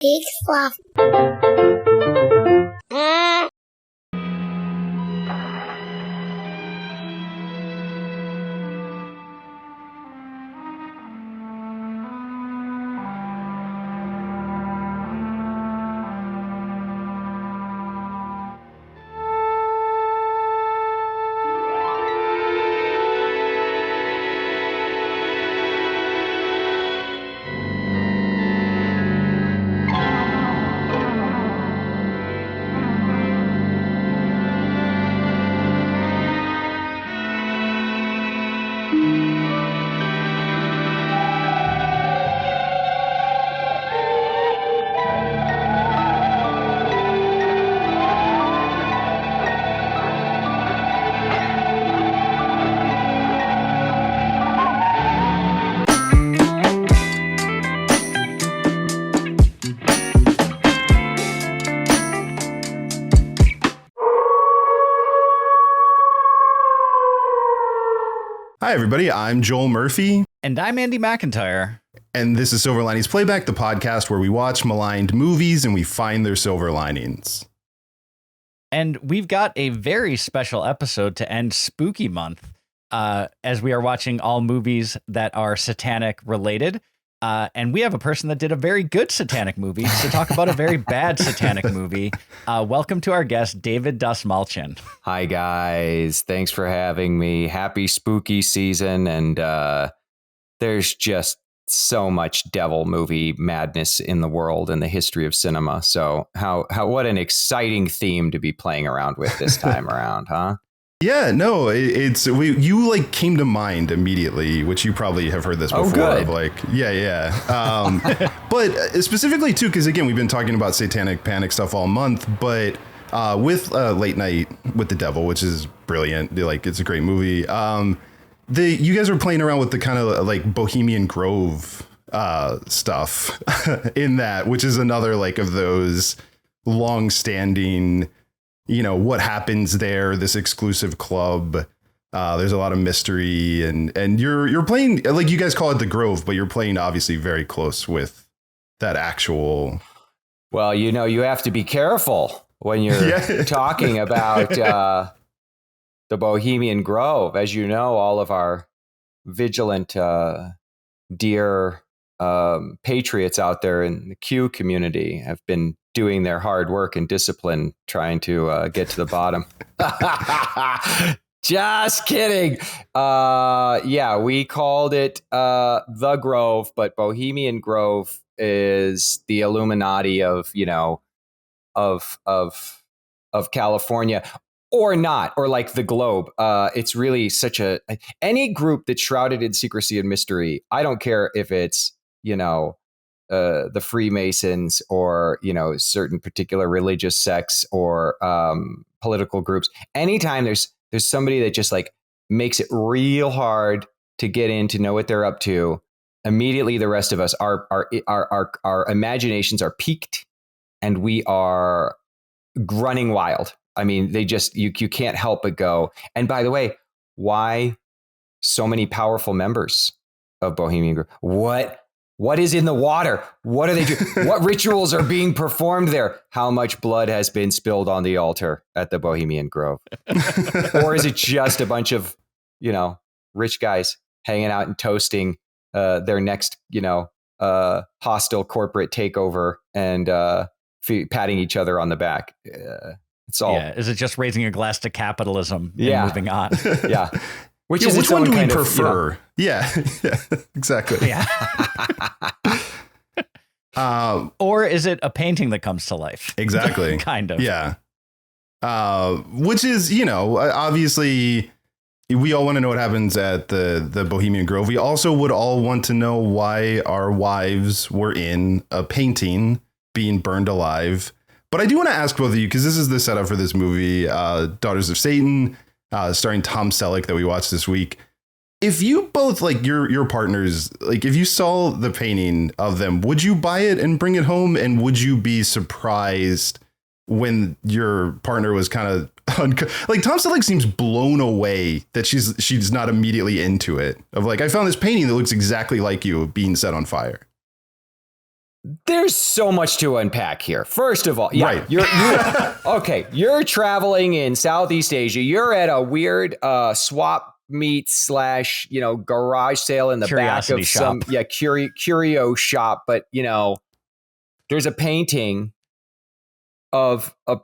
Big fluff. Hi, everybody. I'm Joel Murphy. And I'm Andy McIntyre. And this is Silver Linings Playback, the podcast where we watch maligned movies and we find their silver linings. And we've got a very special episode to end Spooky Month, as we are watching all movies that are satanic related. And we have a person that did a very good satanic movie to talk about a very bad satanic movie. Welcome to our guest, David Dastmalchian. Hi, guys. Thanks for having me. Happy spooky season. And there's just so much devil movie madness in the world and the history of cinema. So what an exciting theme to be playing around with this time around, huh? Yeah, no, you like came to mind immediately, which you probably have heard this before. Oh, good. Of like, yeah. But specifically too, because again, we've been talking about Satanic Panic stuff all month, but with Late Night with the Devil, which is brilliant. Like, it's a great movie. You guys were playing around with the kind of like Bohemian Grove stuff in that, which is another like of those long-standing, you know, what happens there, this exclusive club. There's a lot of mystery and you're playing, like you guys call it the Grove, but you're playing obviously very close with that actual. Well, you know, you have to be careful when you're talking about the Bohemian Grove. As you know, all of our vigilant, dear patriots out there in the Q community have been doing their hard work and discipline trying to get to the bottom. Just kidding. Yeah, we called it the Grove, but Bohemian Grove is the Illuminati of, you know, of California, or not, or like the globe. It's really such any group that's shrouded in secrecy and mystery. I don't care if it's, you know, the Freemasons or, you know, certain particular religious sects or political groups. Anytime there's somebody that just like makes it real hard to get in, to know what they're up to, immediately the rest of us, our imaginations are piqued and we are running wild. I mean, they just, you can't help but go. And by the way, why so many powerful members of Bohemian Grove? What is in the water? What are they doing? What rituals are being performed there? How much blood has been spilled on the altar at the Bohemian Grove? Or is it just a bunch of, you know, rich guys hanging out and toasting their next, you know, hostile corporate takeover and patting each other on the back? It's all. Yeah. Is it just raising a glass to capitalism and moving on? Yeah. Which one do we prefer? Yeah, exactly. Yeah. Or is it a painting that comes to life? Exactly. Kind of. Yeah. Which is, you know, obviously we all want to know what happens at the Bohemian Grove. We also would all want to know why our wives were in a painting being burned alive. But I do want to ask both of you, because this is the setup for this movie, Daughters of Satan, starring Tom Selleck, that we watched this week. If you both, like your partners, like if you saw the painting of them, would you buy it and bring it home? And would you be surprised when your partner was kind of like, Tom Selleck seems blown away that she's not immediately into it, of like, I found this painting that looks exactly like you being set on fire. There's so much to unpack here. First of all, Right. You're traveling in Southeast Asia. You're at a weird swap meet / garage sale in the Curiosity back of shop. some curio shop. But there's a painting of a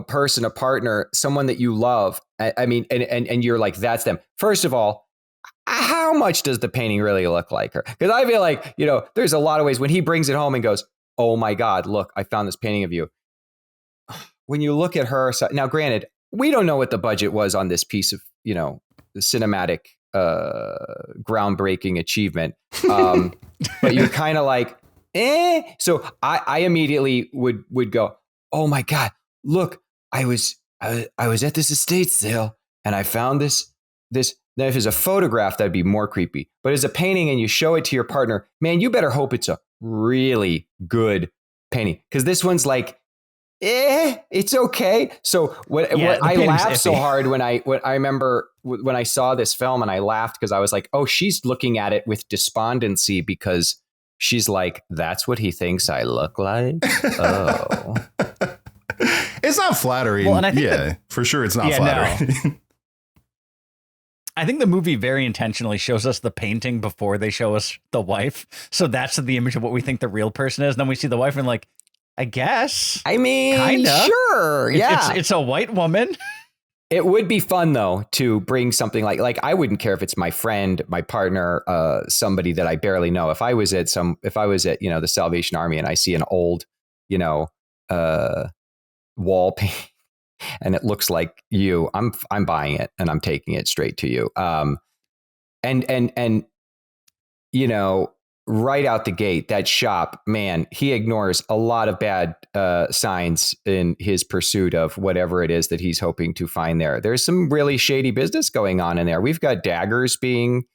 person, a partner, someone that you love. I mean, and you're like, that's them. First of all, how much does the painting really look like her? Because I feel like, there's a lot of ways when he brings it home and goes, oh my God, look, I found this painting of you. When you look at her, now granted, we don't know what the budget was on this piece of, the cinematic, groundbreaking achievement. But you're kind of like, So I immediately would go, oh my God, look, I was at this estate sale and I found this. Now, if it's a photograph, that'd be more creepy. But as a painting and you show it to your partner, man, you better hope it's a really good painting. Because this one's like, it's okay. So what I laughed so hard when I remember when I saw this film and I laughed because I was like, oh, she's looking at it with despondency because she's like, that's what he thinks I look like. Oh, it's not flattering. Well, and I think for sure, it's not flattering. No. I think the movie very intentionally shows us the painting before they show us the wife. So that's the image of what we think the real person is. And then we see the wife and like, I guess. I mean, kinda. Sure. Yeah. It's a white woman. It would be fun, though, to bring something like I wouldn't care if it's my friend, my partner, somebody that I barely know. If I was at the Salvation Army and I see an old, wall paint, and it looks like you, I'm buying it and I'm taking it straight to you. And right out the gate, that shop, man, he ignores a lot of bad signs in his pursuit of whatever it is that he's hoping to find there. There's some really shady business going on in there. We've got daggers being,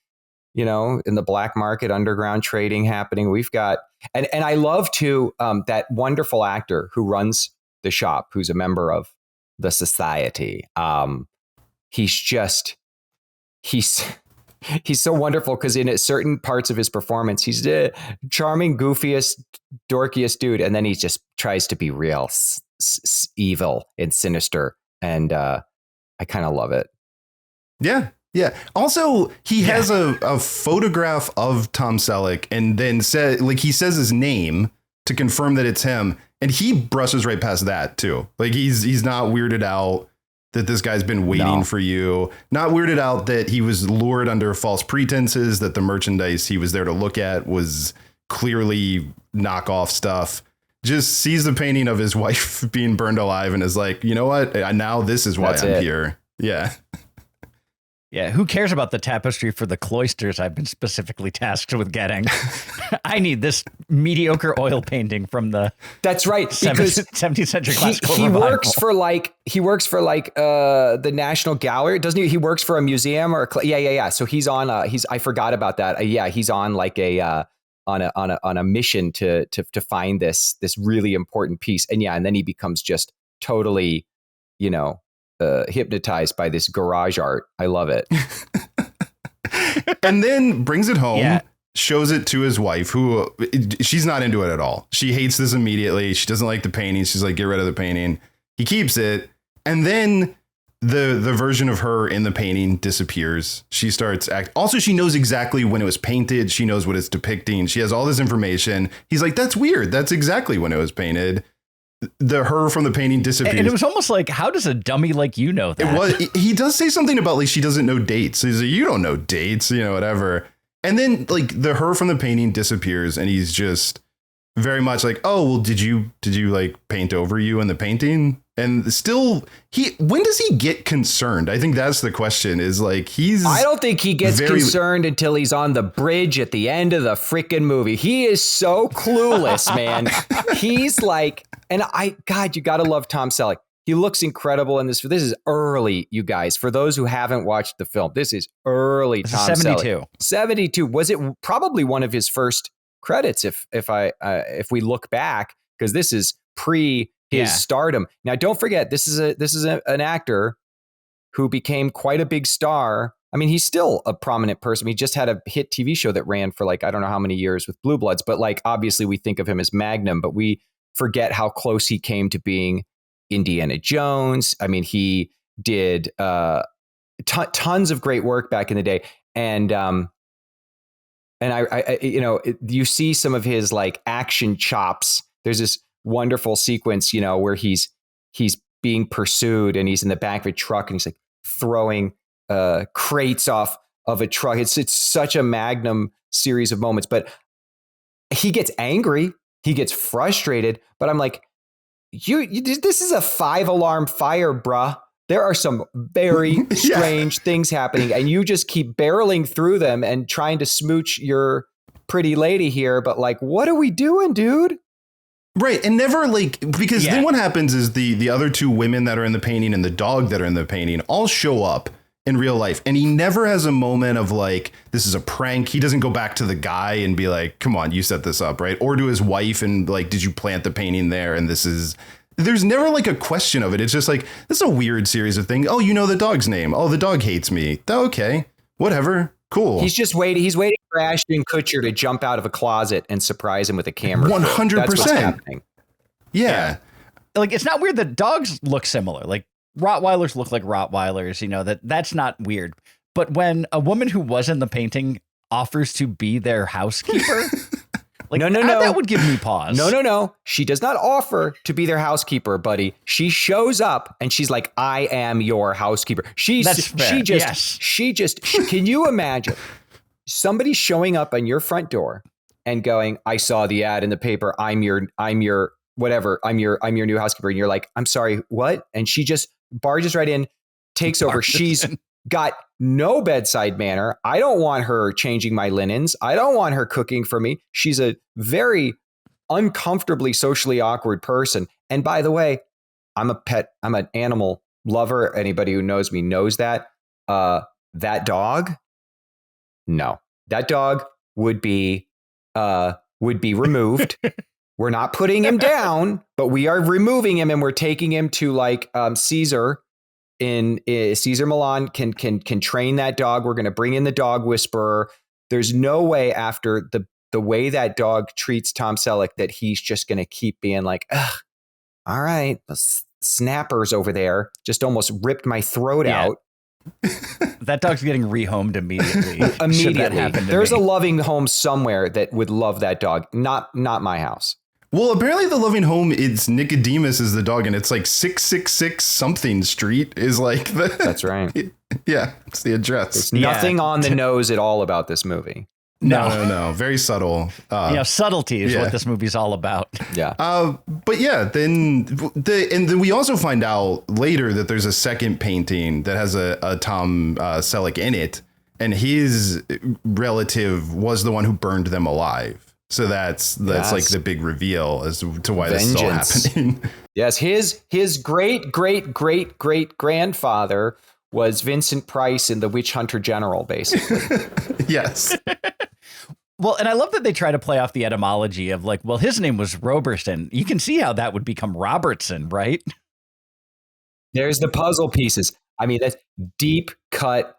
in the black market, underground trading happening. We've got, and I love too, that wonderful actor who runs the shop, who's a member of the society. He's so wonderful because in certain parts of his performance, he's the charming, goofiest, dorkiest dude. And then he just tries to be real evil and sinister. And I kind of love it. Yeah. Yeah. Also, he has a photograph of Tom Selleck and then he says his name to confirm that it's him. And he brushes right past that, too. Like he's not weirded out that this guy's been waiting for you. Not weirded out that he was lured under false pretenses, that the merchandise he was there to look at was clearly knockoff stuff. Just sees the painting of his wife being burned alive and is like, you know what? Now this is why I'm here. Yeah. Yeah, who cares about the tapestry for the cloisters I've been specifically tasked with getting? I need this mediocre oil painting from the That's right, because 17th century classical he revival. works for the National Gallery, doesn't he? He works for a museum or yeah. So he's on I forgot about that. He's on like on a mission to find this really important piece. And then he becomes just totally, hypnotized by this garage art. I love it. And then brings it home, shows it to his wife, who she's not into it at all. She hates this immediately. She doesn't like the painting. She's like, get rid of the painting. He keeps it. And then the version of her in the painting disappears. She starts also, she knows exactly when it was painted. She knows what it's depicting. She has all this information. He's like, that's weird. That's exactly when it was painted. Her from the painting disappears. And it was almost like, how does a dummy like you know that? He does say something about like she doesn't know dates. He's like, you don't know dates, whatever. And then like her from the painting disappears, and he's just very much like, oh, well, did you like paint over you in the painting? And still, when does he get concerned? I think that's the question. Is like I don't think he gets concerned until he's on the bridge at the end of the freaking movie. He is so clueless, man. He's like, and God, you got to love Tom Selleck. He looks incredible in this. This is early, you guys. For those who haven't watched the film, this is early Tom 72. Selleck. 72. Was it probably one of his first credits? If we look back, because this is pre his stardom. Now, don't forget, this is an actor who became quite a big star I mean, he's still a prominent person. He just had a hit TV show that ran for like, I don't know how many years with Blue Bloods, but like, obviously we think of him as Magnum, but we forget how close he came to being Indiana Jones. I mean, he did tons of great work back in the day. And I you see some of his like action chops. There's this wonderful sequence, where he's being pursued and he's in the back of a truck and he's like throwing crates off of a truck. It's such a Magnum series of moments, but he gets angry, he gets frustrated, but I'm like, this is a 5-alarm fire, bruh. There are some very strange things happening, and you just keep barreling through them and trying to smooch your pretty lady here. But like, what are we doing, dude? Right. And never like, because then what happens is the other two women that are in the painting and the dog that are in the painting all show up in real life. And he never has a moment of like, this is a prank. He doesn't go back to the guy and be like, come on, you set this up, right? Or to his wife and like, did you plant the painting there? And there's never like a question of it. It's just like, this is a weird series of things. Oh, you know the dog's name. Oh, the dog hates me. Okay, whatever. Cool. He's just waiting. He's waiting for Ashton Kutcher to jump out of a closet and surprise him with a camera. 100%. That's what's happening. Yeah. Like, it's not weird that dogs look similar. Like, Rottweilers look like Rottweilers, that's not weird. But when a woman who was in the painting offers to be their housekeeper, like, no, that would give me pause. No. She does not offer to be their housekeeper, buddy. She shows up and she's like, I am your housekeeper. Can you imagine somebody showing up on your front door and going, I saw the ad in the paper. I'm your whatever. I'm your new housekeeper. And you're like, I'm sorry, what? And she just barges right in, takes over. She's got no bedside manner. I don't want her changing my linens. I don't want her cooking for me. She's a very uncomfortably socially awkward person. And by the way, I'm an animal lover. Anybody who knows me knows that. That dog, no, that dog would be removed. We're not putting him down, but we are removing him and we're taking him to like Caesar Caesar Milan can train that dog. We're going to bring in the dog whisperer. There's no way after the way that dog treats Tom Selleck that he's just going to keep being like, ugh, all right, snappers over there just almost ripped my throat out. That dog's getting rehomed immediately. There's a loving home somewhere that would love that dog. Not my house. Well, apparently the loving home, it's Nicodemus is the dog, and it's like 666 something street is like the. That's right. Yeah, it's the address. There's nothing on the nose at all about this movie. No. Very subtle. Subtlety is what this movie's all about. Yeah. But yeah, then we also find out later that there's a second painting that has a Tom Selleck in it, and his relative was the one who burned them alive. So that's like the big reveal as to why this is all happening. Yes, his great grandfather was Vincent Price in The Witch Hunter General, basically. Yes. Well, and I love that they try to play off the etymology of like, well, his name was Roberson. You can see how that would become Robertson, right? There's the puzzle pieces. I mean, that's deep cut,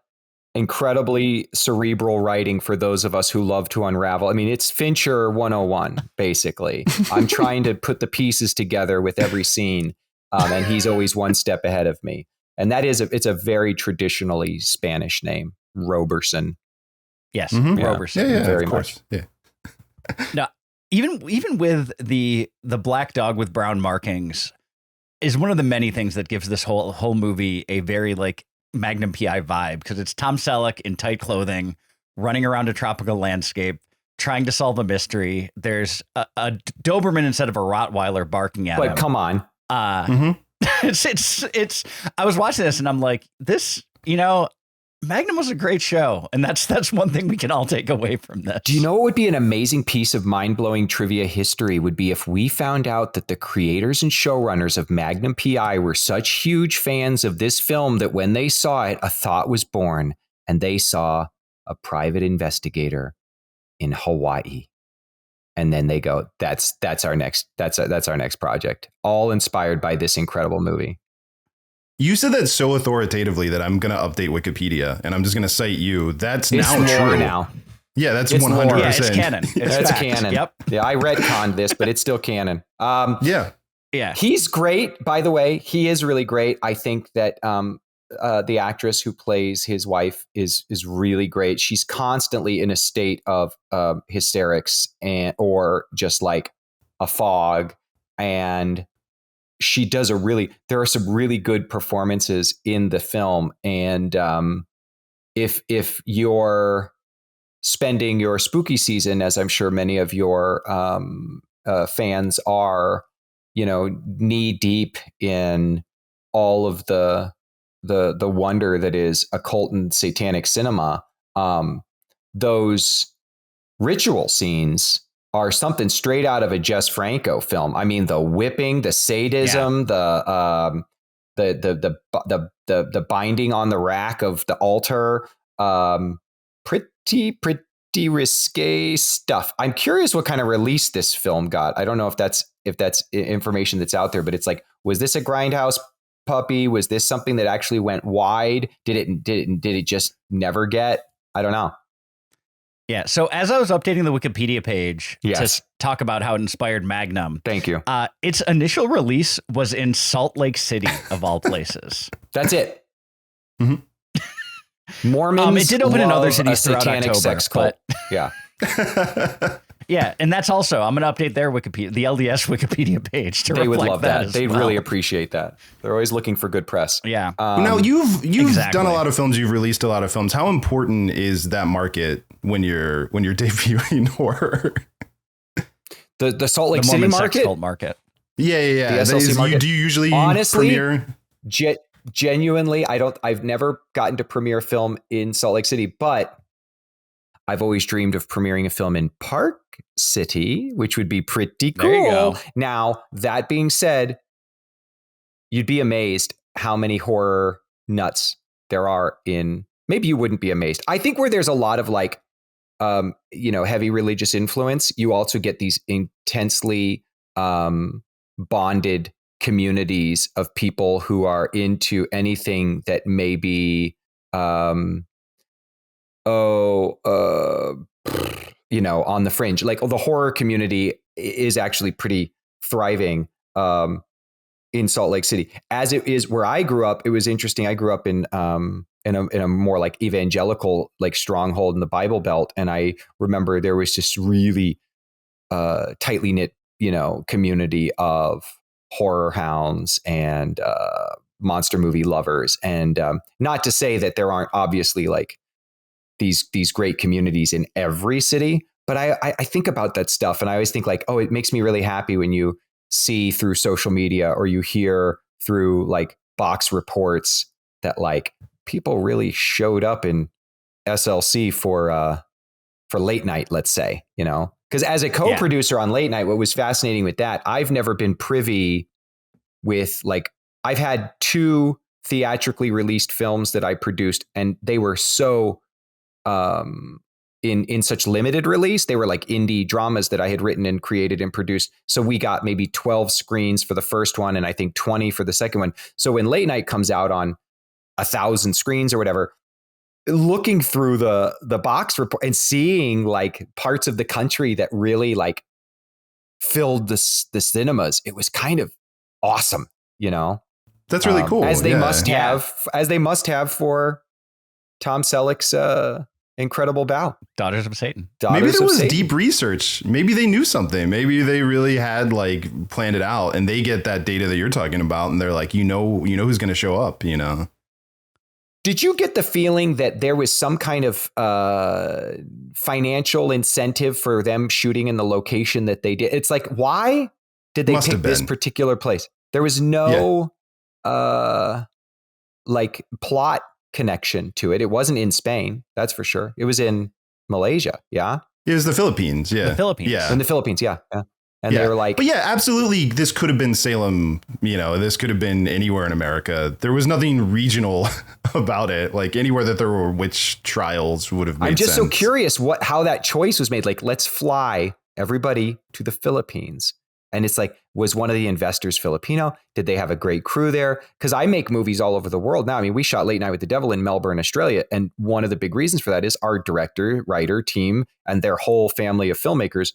incredibly cerebral writing for those of us who love to unravel. I mean, it's Fincher 101, basically. I'm trying to put the pieces together with every scene, and he's always one step ahead of me. And that is, it's a very traditionally Spanish name, Roberson. Yes, mm-hmm. Roberson. Yeah, very of course. much. Yeah. Now, even with the black dog with brown markings is one of the many things that gives this whole movie a very like Magnum PI vibe, because it's Tom Selleck in tight clothing, running around a tropical landscape, trying to solve a mystery. There's a Doberman instead of a Rottweiler barking at him. But come on. It's I was watching this and I'm like, this, Magnum was a great show. And that's one thing we can all take away from this. Do you know what would be an amazing piece of mind-blowing trivia history would be if we found out that the creators and showrunners of Magnum PI were such huge fans of this film that when they saw it, a thought was born and they saw a private investigator in Hawaii. And then they go, that's our next project. All inspired by this incredible movie. You said that so authoritatively that I'm going to update Wikipedia and I'm just going to cite you. That's It's now lore true. now. Yeah, that's It's 100%. lore. Yeah, it's canon. That's fact. canon. Yep. Yeah, I retconned this, but it's still canon. Yeah. Yeah. He's great, by the way. He is really great. I think that the actress who plays his wife is really great. She's constantly in a state of hysterics or just like a fog, and she does there are some really good performances in the film. And if you're spending your spooky season, as I'm sure many of your fans are, knee deep in all of the wonder that is occult and satanic cinema, those ritual scenes are something straight out of a Jess Franco film. I mean, the whipping, the sadism, the binding on the rack of the altar, pretty risque stuff. I'm curious what kind of release this film got. I don't know if that's information that's out there, but it's like, was this a grindhouse puppy? Was this something that actually went wide? Did it just never get? I don't know. Yeah. So as I was updating the Wikipedia page Yes. to talk about how it inspired Magnum, Thank you. its initial release was in Salt Lake City, of all places. That's it. Mhm. Mormons. It did open in other love cities a throughout satanic October, sex cult. but Yeah. yeah, and that's also, I'm going to update their Wikipedia, the LDS Wikipedia page to They would reflect love that. as They'd well. really appreciate that. They're always looking for good press. Yeah. Now you've exactly. done a lot of films. You've released a lot of films. How important is that market when you're debuting horror? The Salt Lake the City Mormon sex market. cult market. Yeah. The SLC market. Do you usually Honestly, premiere? Genuinely, I've never gotten to premiere film in Salt Lake City, but I've always dreamed of premiering a film in Park City, which would be pretty cool. There you go. Now, that being said, you'd be amazed how many horror nuts there are in, maybe you wouldn't be amazed. I think where there's a lot of like, heavy religious influence, you also get these intensely bonded communities of people who are into anything that may be, on the fringe. Like the horror community is actually pretty thriving in Salt Lake City. As it is where I grew up, it was interesting. I grew up in a more like evangelical like stronghold in the Bible Belt, and I remember there was this really tightly knit, community of horror hounds and monster movie lovers. And not to say that there aren't obviously like these great communities in every city, but I think about that stuff and I always think like, oh, it makes me really happy when you see through social media or you hear through like box reports that like people really showed up in SLC for late night, let's say, because as a co-producer on late night, what was fascinating with that, I've never been privy with like, I've had 2 theatrically released films that I produced and they were so in such limited release. They were like indie dramas that I had written and created and produced. So we got maybe 12 screens for the first one and I think 20 for the second one. So when late night comes out on 1,000 screens or whatever, looking through the box report and seeing like parts of the country that really like filled the cinemas, it was kind of awesome, That's really cool. As they must have for Tom Selleck's incredible bow. Daughters of Satan. Maybe there was deep research. Maybe they knew something. Maybe they really had like planned it out and they get that data that you're talking about and they're like, who's going to show up, Did you get the feeling that there was some kind of financial incentive for them shooting in the location that they did? It's like, why did they pick this particular place? There was no like plot connection to it. It wasn't in Spain, that's for sure. It was in Malaysia. Yeah. It was the Philippines. Yeah. The Philippines. Yeah. In the Philippines. Yeah. And they were like, but yeah, absolutely. This could have been Salem. This could have been anywhere in America. There was nothing regional about it. Like anywhere that there were witch trials would have made sense. I'm just so curious how that choice was made. Like, let's fly everybody to the Philippines And it's like, was one of the investors Filipino? Did they have a great crew there? Because I make movies all over the world now. I mean, we shot Late Night with the Devil in Melbourne, Australia. And one of the big reasons for that is our director, writer, team, and their whole family of filmmakers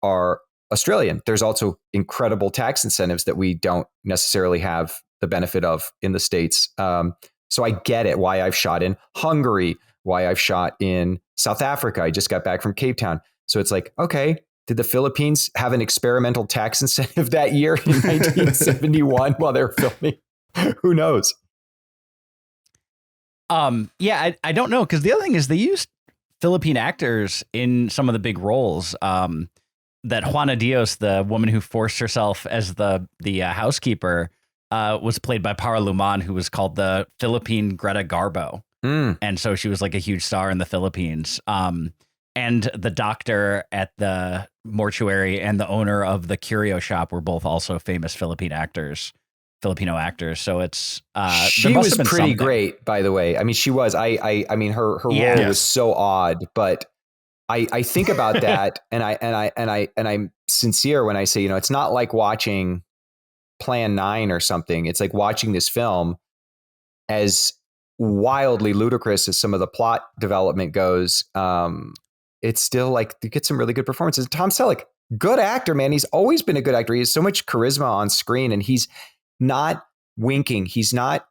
are Australian. There's also incredible tax incentives that we don't necessarily have the benefit of in the States. So I get it, why I've shot in Hungary, why I've shot in South Africa. I just got back from Cape Town. So it's like, okay, did the Philippines have an experimental tax incentive that year in 1971 while they're filming? Who knows? Yeah, I don't know. Because the other thing is they used Philippine actors in some of the big roles. That Juana Diaz, the woman who forced herself as the housekeeper, was played by Paraluman, who was called the Philippine Greta Garbo. And so she was like a huge star in the Philippines. And the doctor at the mortuary and the owner of the curio shop were both also famous Filipino actors. So it's she was pretty great, by the way. I mean, she was. I mean, her role was so odd, but I think about that, and I'm sincere when I say, you know, it's not like watching Plan 9 or something. It's like watching this film, as wildly ludicrous as some of the plot development goes. It's still like you get some really good performances. Tom Selleck, good actor, man. He's always been a good actor. He has so much charisma on screen, and he's not winking. He's not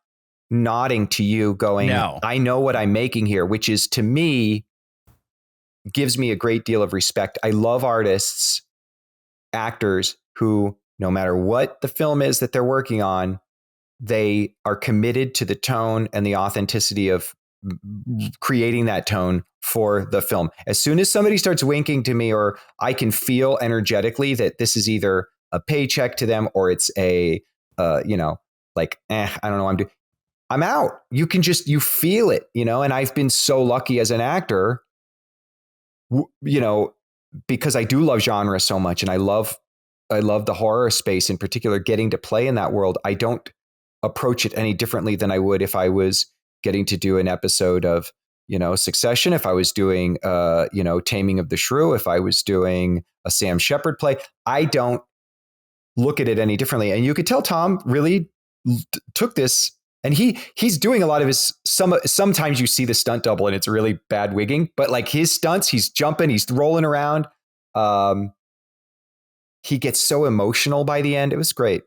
nodding to you going, no, I know what I'm making here, which is, to me, gives me a great deal of respect. I love artists, actors who, no matter what the film is that they're working on, they are committed to the tone and the authenticity of creating that tone for the film. As soon as somebody starts winking to me, or I can feel energetically that this is either a paycheck to them or it's a, I don't know what I'm out. You feel it, and I've been so lucky as an actor, because I do love genre so much, and I love the horror space in particular, getting to play in that world. I don't approach it any differently than I would if I was getting to do an episode of, Succession, if I was doing, Taming of the Shrew, if I was doing a Sam Shepard play. I don't look at it any differently. And you could tell Tom really took this, and he's doing a lot of his, sometimes you see the stunt double and it's really bad wigging, but like his stunts, he's jumping, he's rolling around. He gets so emotional by the end. It was great.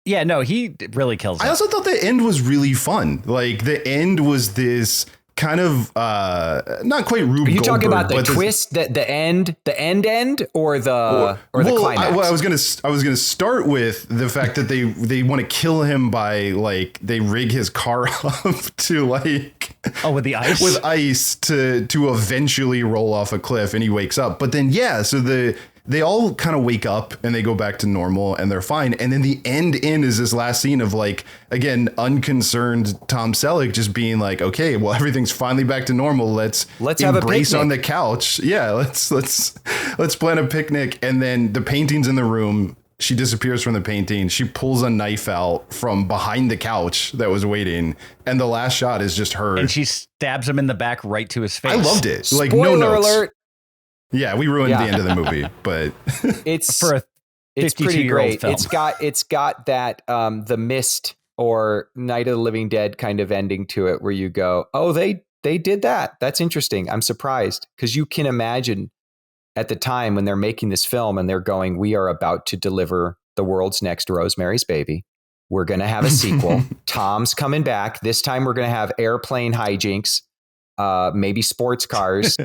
Yeah, no, he really kills it. I also thought the end was really fun. Like, the end was this kind of not quite Rube Goldberg. Are you talking about the twist, the end, or the climax? I was gonna start with the fact that they want to kill him by, like, they rig his car up to, like, with the ice, to eventually roll off a cliff, and he wakes up. But then so they all kind of wake up and they go back to normal and they're fine. And then the end is this last scene of, like, again, unconcerned Tom Selleck just being like, okay, well, everything's finally back to normal. Let's have a embrace picnic on the couch. Yeah, let's plan a picnic. And then the painting's in the room. She disappears from the painting. She pulls a knife out from behind the couch that was waiting. And the last shot is just her. And she stabs him in the back right to his face. I loved it. Spoiler like, no notes. Alert. Yeah, we ruined the end of the movie, but it's pretty great. Film. It's got that The Mist or Night of the Living Dead kind of ending to it, where you go, oh, they did that. That's interesting. I'm surprised, because you can imagine at the time when they're making this film and they're going, we are about to deliver the world's next Rosemary's Baby. We're going to have a sequel. Tom's coming back. This time we're going to have airplane hijinks, maybe sports cars.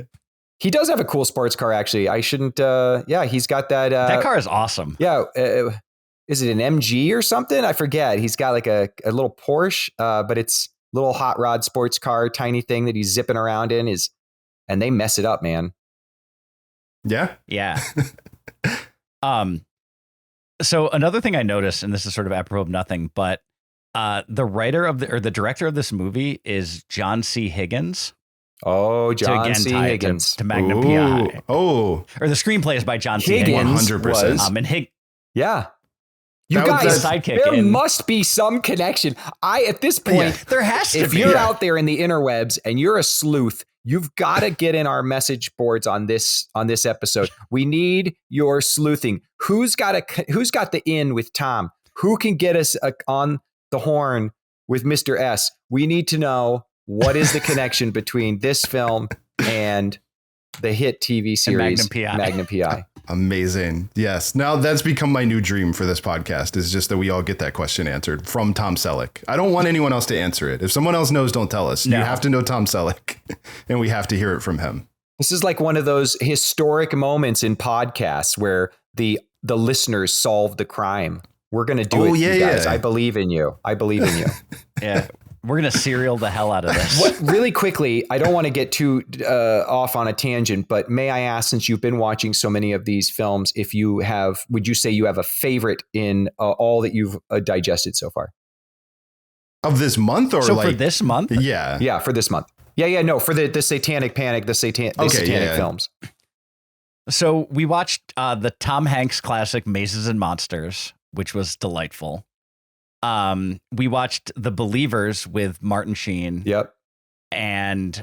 He does have a cool sports car, actually. I shouldn't. He's got that. That car is awesome. Yeah. Is it an MG or something? I forget. He's got like a little Porsche, but it's a little hot rod sports car, tiny thing that he's zipping around in. And they mess it up, man. Yeah. Yeah. So another thing I noticed, and this is sort of apropos of nothing, but the director of this movie is John C. Higgins. Oh, John C. Higgins. To Magnum PI. Oh. Or the screenplay is by John C. Higgins. 100%. And yeah. You That was guys, the sidekick there in- must be some connection. At this point, There has to if be. you're out there in the interwebs and you're a sleuth, you've got to get in our message boards on this episode. We need your sleuthing. Who's got the in with Tom? Who can get us on the horn with Mr. S? We need to know what is the connection between this film and the hit TV series Magnum PI. Amazing. Yes. Now that's become my new dream for this podcast, is just that we all get that question answered from Tom Selleck. I don't want anyone else to answer it. If someone else knows, don't tell us. No. You have to know Tom Selleck and we have to hear it from him. This is like one of those historic moments in podcasts where the listeners solve the crime. We're going to do it, you guys. Yeah. I believe in you. Yeah. We're going to serial the hell out of this. Really quickly, I don't want to get too off on a tangent, but may I ask, since you've been watching so many of these films, would you say you have a favorite in all that you've digested so far? Of this month or for this month? Yeah. Yeah, for this month. Yeah, no, for the Satanic Panic, the Satanic films. So we watched the Tom Hanks classic Mazes and Monsters, which was delightful. We watched The Believers with Martin Sheen. Yep. And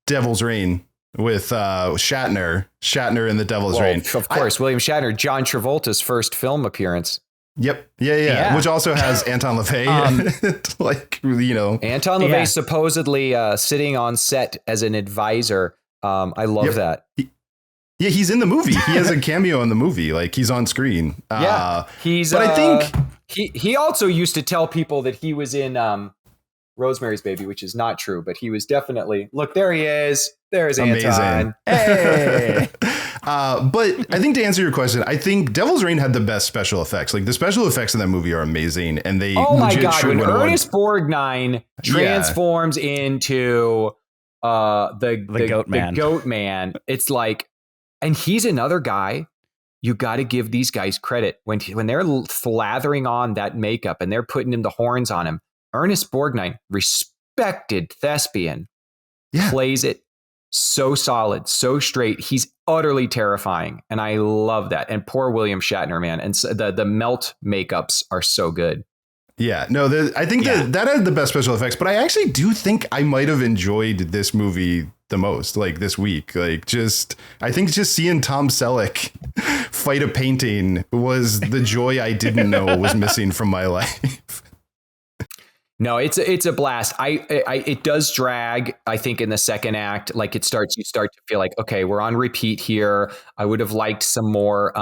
Devil's Reign with Shatner and the Devil's Reign. Of course, William Shatner, John Travolta's first film appearance. Yep. Yeah. Which also has Anton LaVey. Anton LaVey supposedly sitting on set as an advisor. I love that. Yeah, he's in the movie. He has a cameo in the movie. Like, he's on screen. He's. But I think he also used to tell people that he was in Rosemary's Baby, which is not true. But he was definitely. Look, there he is. There's amazing. Anton. Hey. But I think to answer your question, I think Devil's Reign had the best special effects. Like, the special effects in that movie are amazing, and they. Oh my god! When Ernest Borgnine transforms into the goat man, it's like. And he's another guy. You got to give these guys credit when they're slathering on that makeup and they're putting him the horns on him. Ernest Borgnine, respected thespian, plays it so solid, so straight. He's utterly terrifying, and I love that. And poor William Shatner, man, and the melt makeups are so good. Yeah, no, I think that had the best special effects, but I actually do think I might have enjoyed this movie the most, like this week. Like, I think just seeing Tom Selleck fight a painting was the joy I didn't know was missing from my life. No, it's a blast. It does drag, I think, in the second act. Like, you start to feel like, okay, we're on repeat here. I would have liked some more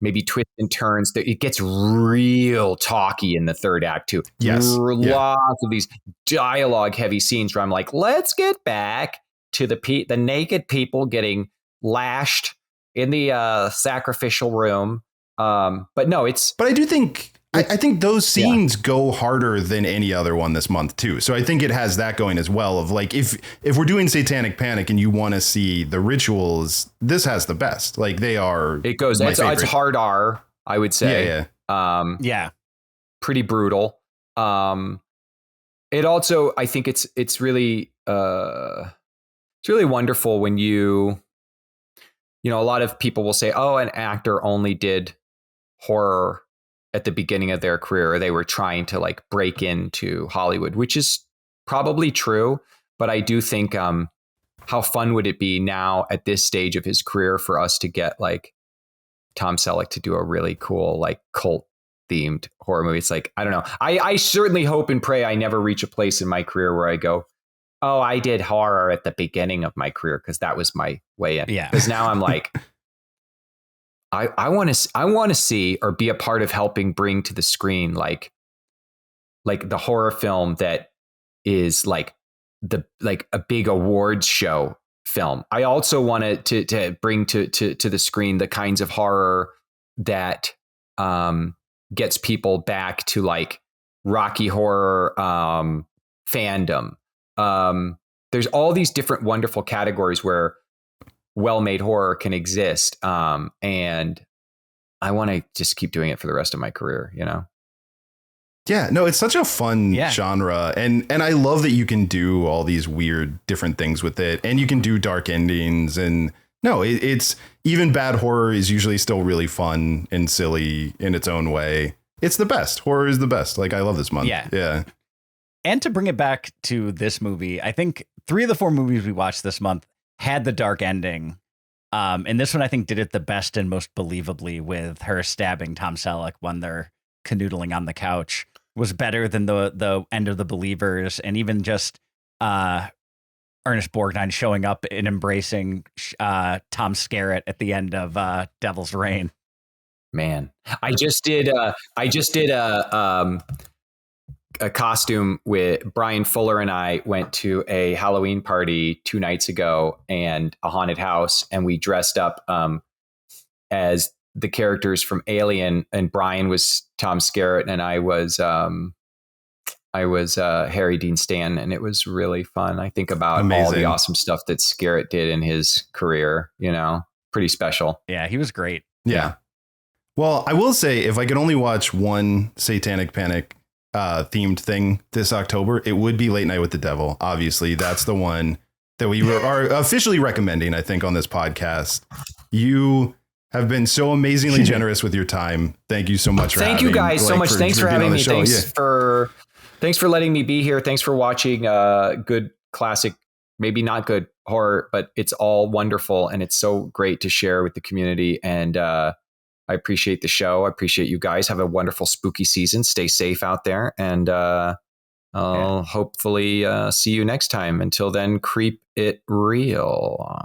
maybe twists and turns. It gets real talky in the third act too. Yes. Lots of these dialogue heavy scenes where I'm like, let's get back to the naked people getting lashed in the sacrificial room. But no, But I do think I think those scenes go harder than any other one this month too. So I think it has that going as well, of like, if we're doing Satanic Panic and you want to see the rituals, this has the best. Like, they are. It goes. It's hard R, I would say. Yeah. Pretty brutal. It also, I think it's really wonderful when a lot of people will say, oh, an actor only did horror at the beginning of their career, or they were trying to like break into Hollywood, which is probably true. But I do think how fun would it be now at this stage of his career for us to get like Tom Selleck to do a really cool, like, cult themed horror movie. It's like, I don't know. I certainly hope and pray I never reach a place in my career where I go, oh, I did horror at the beginning of my career because that was my way in. Yeah. Because now I'm like, I want to see or be a part of helping bring to the screen like the horror film that is like a big awards show film. I also wanted to bring to the screen the kinds of horror that gets people back to like Rocky Horror fandom. There's all these different wonderful categories where well-made horror can exist. And I want to just keep doing it for the rest of my career, Yeah, no, it's such a fun genre. And I love that you can do all these weird different things with it. And you can do dark endings. And No, it's even bad horror is usually still really fun and silly in its own way. It's the best. Horror is the best. Like, I love this month. Yeah. And to bring it back to this movie, I think 3 of the 4 movies we watched this month had the dark ending. And this one, I think, did it the best and most believably with her stabbing Tom Selleck when they're canoodling on the couch. Was better than the end of The Believers, and even just Ernest Borgnine showing up and embracing Tom Skerritt at the end of Devil's Reign. Man, I just did a costume with Brian Fuller, and I went to a Halloween party 2 nights ago and a haunted house, and we dressed up as the characters from Alien, and Brian was Tom Skerritt and I was Harry Dean Stanton, and it was really fun. I think about all the awesome stuff that Skerritt did in his career, pretty special. Yeah, he was great. Yeah. Well, I will say, if I could only watch one Satanic Panic themed thing this October, it would be Late Night with the Devil. Obviously, that's the one that we are officially recommending, I think, on this podcast. You have been so amazingly generous with your time. Thank you so much. Thank you guys so much. Thanks for having me. Thanks for letting me be here. Thanks for watching good classic, maybe not good horror, but it's all wonderful. And it's so great to share with the community. And I appreciate the show. I appreciate you guys. Have a wonderful spooky season. Stay safe out there. And I'll hopefully see you next time. Until then, creep it real.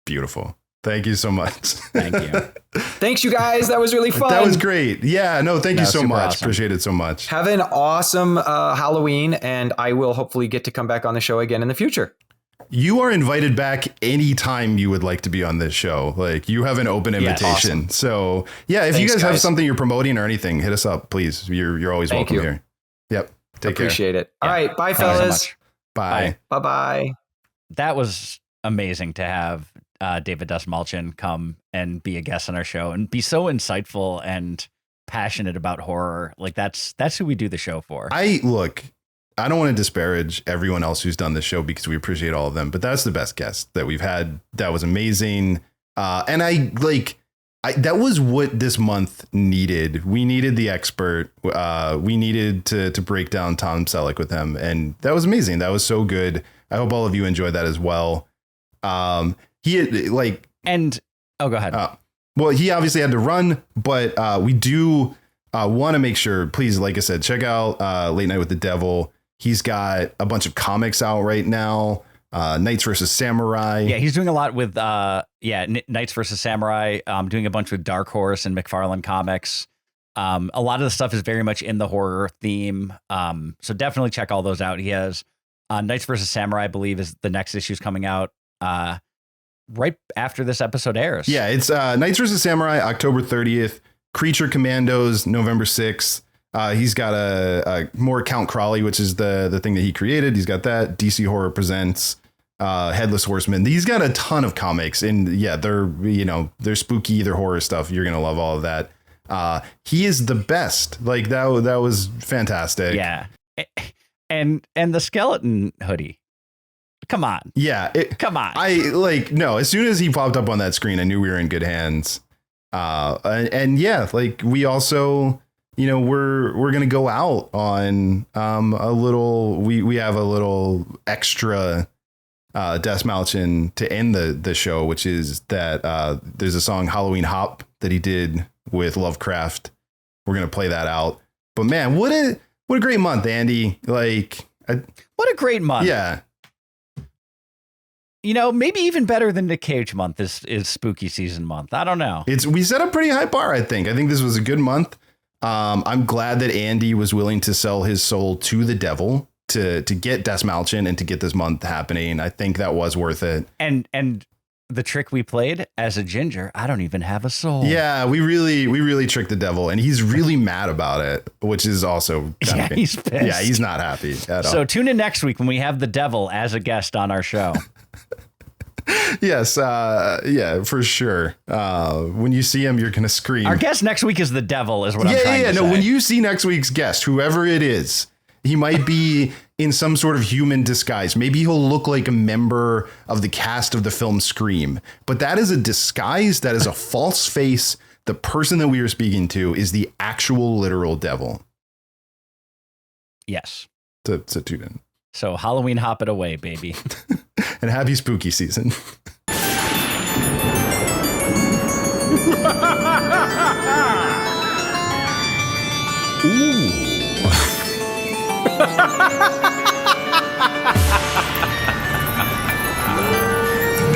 Beautiful. Thank you so much. Thank you. Thanks, you guys. That was really fun. That was great. Yeah, no, thank you so much. Awesome. Appreciate it so much. Have an awesome Halloween, and I will hopefully get to come back on the show again in the future. You are invited back anytime you would like to be on this show. Like, you have an open invitation. Awesome. So yeah, if you guys have something you're promoting or anything, hit us up, please. You're always welcome here. Yep. Take care. Appreciate it. All right. Bye, fellas. So bye. Bye. That was amazing to have David Dastmalchian come and be a guest on our show and be so insightful and passionate about horror. Like, that's who we do the show for. I don't want to disparage everyone else who's done this show, because we appreciate all of them, but that's the best guest that we've had. That was amazing. And that was what this month needed. We needed the expert. We needed to break down Tom Selleck with him. And that was amazing. That was so good. I hope all of you enjoyed that as well. He had go ahead. Well, he obviously had to run, but we do want to make sure, please, like I said, check out Late Night with the Devil. He's got a bunch of comics out right now. Knights versus Samurai. Yeah, he's doing a lot with Knights versus Samurai. Doing a bunch with Dark Horse and McFarlane Comics. A lot of the stuff is very much in the horror theme. So definitely check all those out. He has Knights versus Samurai, I believe, is the next issue's coming out right after this episode airs. Yeah, it's Knights vs. Samurai, October 30th. Creature Commandos, November 6th. He's got a more Count Crowley, which is the thing that he created. He's got that. DC Horror Presents, Headless Horseman. He's got a ton of comics, and yeah, they're spooky, they're horror stuff. You're gonna love all of that. He is the best. Like, that was fantastic. Yeah, and the skeleton hoodie. Come on. Yeah. Come on. No, as soon as he popped up on that screen, I knew we were in good hands. And yeah, like, we also, we're going to go out on we have a little extra Dastmalchian to end the show, which is that there's a song Halloween Hop that he did with Lovecraft. We're going to play that out. But man, what a great month, Andy. Like, what a great month. Yeah. Maybe even better than Nick Cage month is spooky season month. I don't know. We set a pretty high bar, I think. I think this was a good month. I'm glad that Andy was willing to sell his soul to the devil to get Dastmalchian and to get this month happening. I think that was worth it. And the trick we played as a ginger, I don't even have a soul. Yeah, we really tricked the devil, and he's really mad about it, which is also he's pissed. Yeah, he's not happy at all. So tune in next week when we have the devil as a guest on our show. Yes, yeah, for sure. When you see him, you're gonna scream. Our guest next week is the devil, is what I'm trying to say. No, when you see next week's guest, whoever it is, he might be in some sort of human disguise. Maybe he'll look like a member of the cast of the film Scream, but that is a disguise. That is a false face. The person that we are speaking to is the actual literal devil. Yes. To tune in. So Halloween, hop it away, baby. And happy spooky season. Ooh.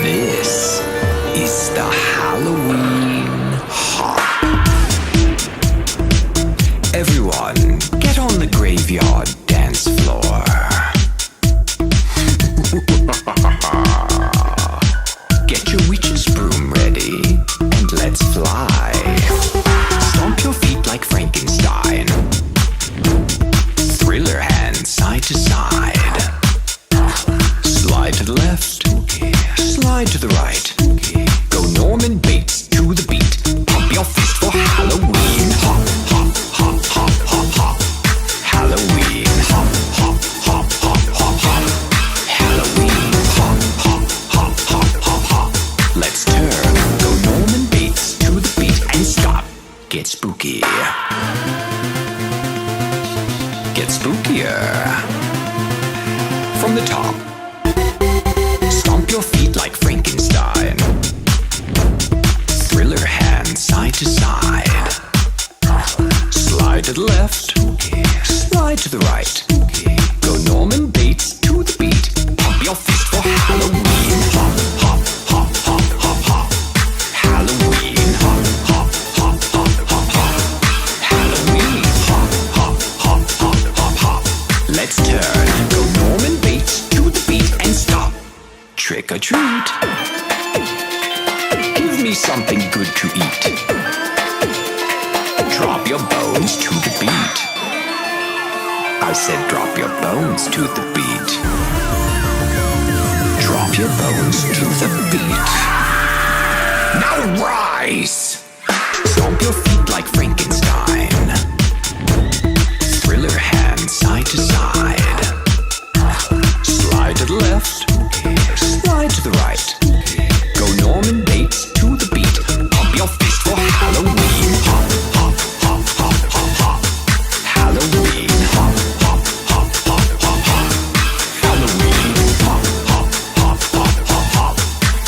This is the Halloween Hop. Everyone, get on the graveyard dance floor. Get your witch's broom ready and let's fly. Stomp your feet like Frankenstein. Thriller hands side to side. Slide to the left, slide to the right. Go Norman Bates to the beat. Pump your fist for Halloween. Hop, hop, hop, hop, hop, hop. Halloween. Hop, hop, hop, hop, hop, hop. Halloween. Hop, hop, hop, hop, hop, hop. Let's turn. Go Norman Bates to the beat and stop. Get spooky. Get spookier. From the top. Stomp your feet like Frankenstein. Thriller hands side to side. Slide to the left. Slide to the right. Go Norman Bates to the beat. Pump your fist for Halloween. Hop, hop, hop, hop, hop, hop. Halloween. Hop, hop, hop, hop, hop, hop. Halloween. Hop, hop, hop, hop, hop, hop. Let's turn. Go Norman Bates to the beat and stop. Trick or treat. Give me something good to eat. Drop your bones to the beat. I said drop your bones to the beat. Drop your bones to the beat. Now rise! Stomp your feet like Frankenstein. Thriller hands side to side. Slide to the left. Slide to the right. Go Norman Bates to the beat. Pump your fist for Halloween. Hop, hop, hop, hop, hop, hop. Halloween. Hop, hop, hop, hop, hop, hop. Halloween. Hop, hop, hop, hop, hop, hop.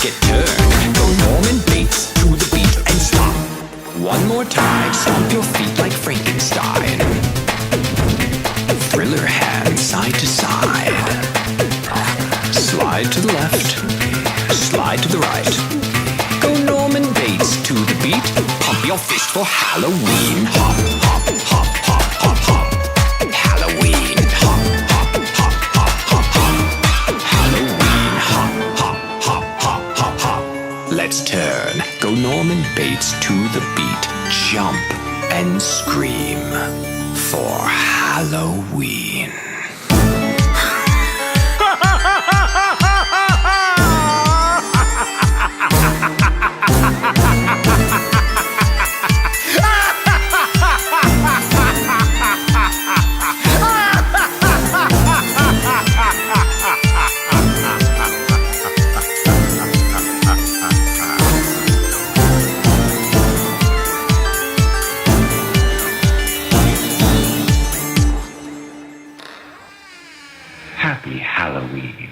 Get turned. Go Norman Bates to the beat and stop. One more time. Stomp your feet like Frankenstein. Thriller hands side to side. Slide to the left, slide to the right. Go Norman Bates to the beat. Pump your fist for Halloween. Hop, hop, hop, hop, hop, hop. Halloween. Hop, hop, hop, hop, hop, hop. Halloween. Hop, hop, hop, hop, hop, hop. Let's turn. Go Norman Bates to the beat. Jump and scream for Halloween. Happy Halloween.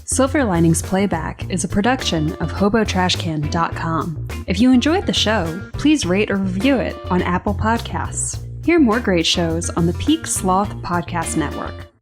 Silver Linings Playback is a production of HoboTrashcan.com. If you enjoyed the show, please rate or review it on Apple Podcasts. Hear more great shows on the Peak Sloth Podcast Network.